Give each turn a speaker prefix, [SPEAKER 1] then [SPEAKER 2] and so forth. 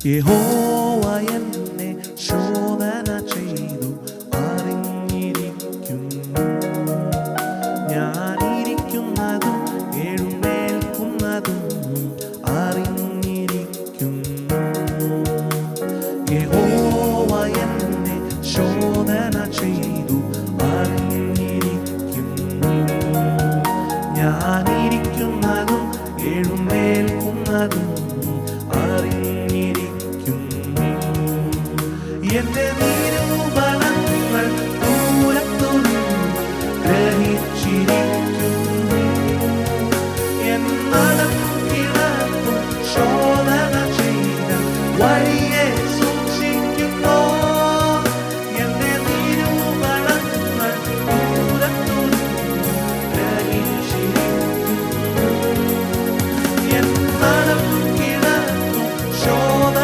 [SPEAKER 1] യഹോവ എന്നെ ശോധന ചെയ്തു അറിഞ്ഞിരിക്കുന്നു. ഞാനിരിക്കുന്നതും എഴുന്നേൽക്കുന്നതും അറിഞ്ഞിരിക്കുന്നു. യഹോവ എന്നെ ശോധന ചെയ്തു അറിഞ്ഞിരിക്കുന്നു. ഞാനിരിക്കുന്നതും എഴുന്നേൽക്കുന്നതും അറിഞ്ഞിരിക്കുന്നു. എന്റെ നിരൂപണങ്ങൾ ദൂരത്തുനിന്ന് ഗ്രഹിച്ചിരിക്കുന്നു. എന്നടം കിടക്കും ശോധന ചെയ്ത വഴി